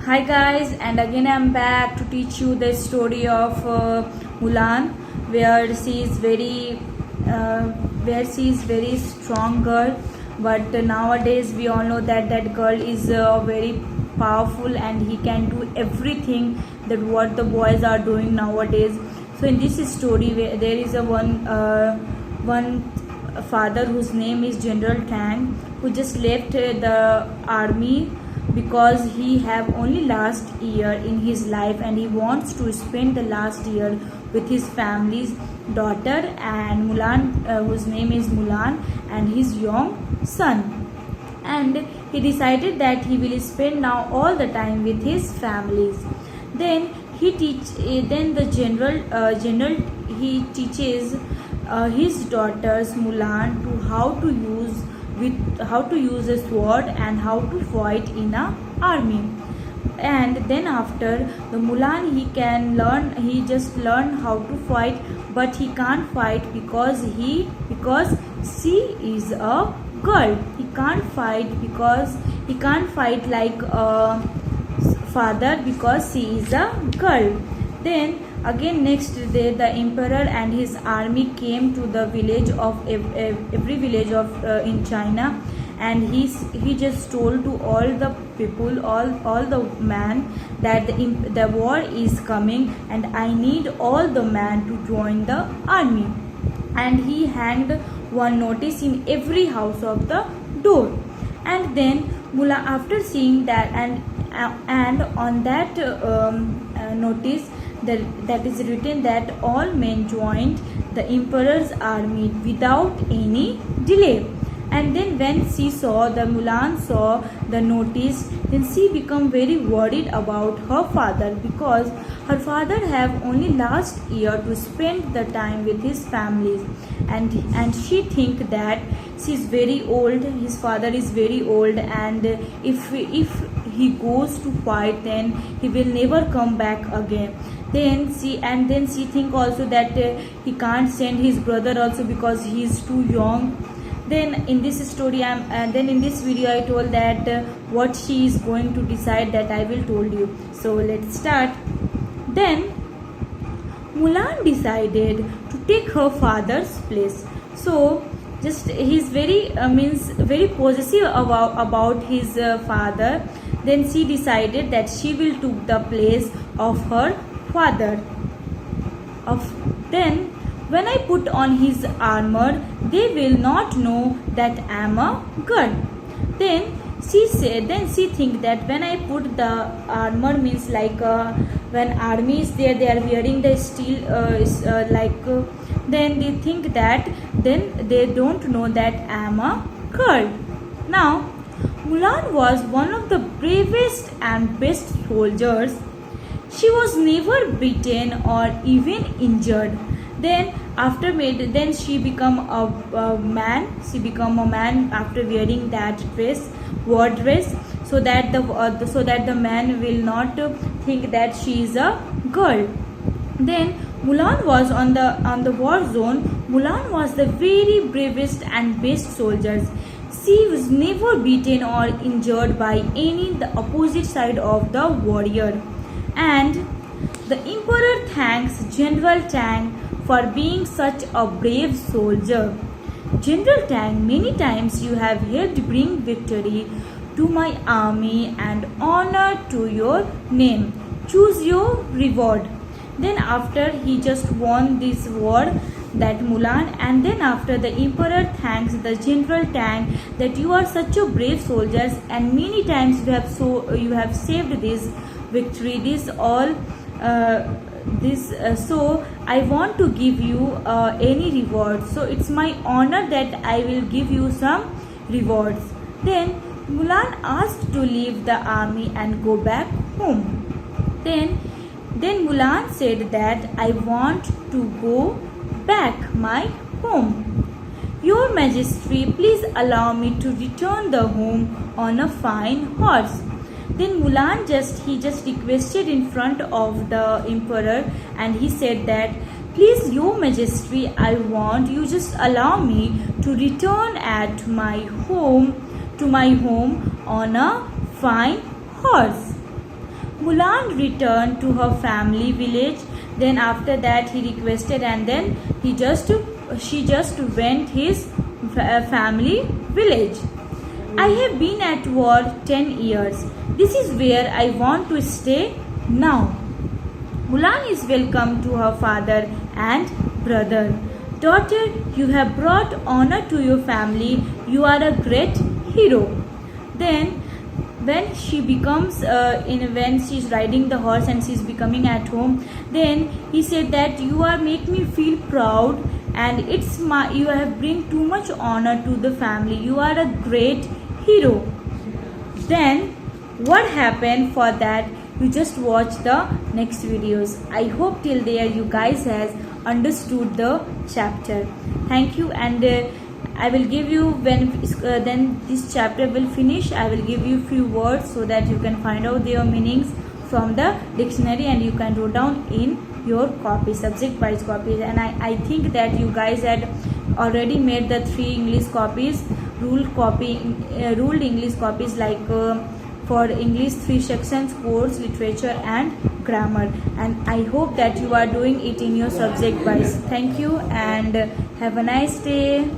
Hi guys, and again I'm back to teach you the story of Mulan, where she is very strong girl. But nowadays we all know that that girl is very powerful and he can do everything that what the boys are doing nowadays. So in this story, there is a one father whose name is General Tang, who just left the army because he have only last year in his life and he wants to spend the last year with his family's daughter and Mulan, whose name is Mulan, and his young son. And he decided that he will spend now all the time with his families. Then then the general he teaches his daughters Mulan to how to use a sword and how to fight in a army. And then after the Mulan, he just learn how to fight, but he can't fight because she is a girl. He can't fight like a father because she is a girl. Then again next day the emperor and his army came to the village of every village of in China, and he just told to all the people, all the man, that the war is coming and I need all the man to join the army. And he hanged one notice in every house of the door. And then Mula, after seeing that, and on that notice that is written that all men joined the emperor's army without any delay. And then when Mulan saw the notice, then she became very worried about her father, because her father have only last year to spend the time with his families, and she think that she is very old, his father is very old, and if he goes to fight, then he will never come back again. Then she think also that he can't send his brother also because he is too young. Then in this story, then in this video I told that what she is going to decide, that I will told you. So let's start. Then Mulan decided to take her father's place. So just he's very very possessive about his father. Then she decided that she will took the place of her father. Then when I put on his armor, they will not know that I am a girl. Then she think that when I put the armor, means like when army is there, they are wearing the steel then they think that then they don't know that I am a girl. Now Mulan was one of the bravest and best soldiers. She was never beaten or even injured. Then she become a man. She become a man after wearing that war dress, so that the man will not think that she is a girl. Then Mulan was on the war zone. Mulan was the very bravest and best soldiers. She was never beaten or injured by any the opposite side of the warrior. And the emperor thanks General Tang for being such a brave soldier. General Tang, many times you have helped bring victory to my army and honor to your name. Choose your reward. Then after he just won this war, that Mulan, and then after the emperor thanks the General Tang that you are such a brave soldiers and many times you have saved this victory, so I want to give you any reward. So it's my honor that I will give you some rewards. Then Mulan asked to leave the army and go back home. Then Mulan said that I want to go back my home. Your Majesty, please allow me to return the home on a fine horse. Then Mulan just requested in front of the emperor, and he said that please, Your Majesty, I want you just allow me to return to my home on a fine horse. Mulan returned to her family village. Then after that he requested, and then she just went his family village. I have been at war 10 years. This is where I want to stay now. Mulan is welcome to her father and brother. Daughter, you have brought honor to your family. You are a great hero. Then when she becomes when she's riding the horse and she's becoming at home, then he said that you are make me feel proud, and you have bring too much honor to the family. You are a great hero. Then what happened for that, you just watch the next videos. I hope till there you guys has understood the chapter. Thank you, and I will give you when then this chapter will finish, I will give you few words so that you can find out their meanings from the dictionary, and you can write down in your copy, subject wise copies. And I think that you guys had already made the 3 English copies, ruled English copies, like for English 3 sections, course, literature and grammar. And I hope that you are doing it in your subject wise. Thank you, and have a nice day.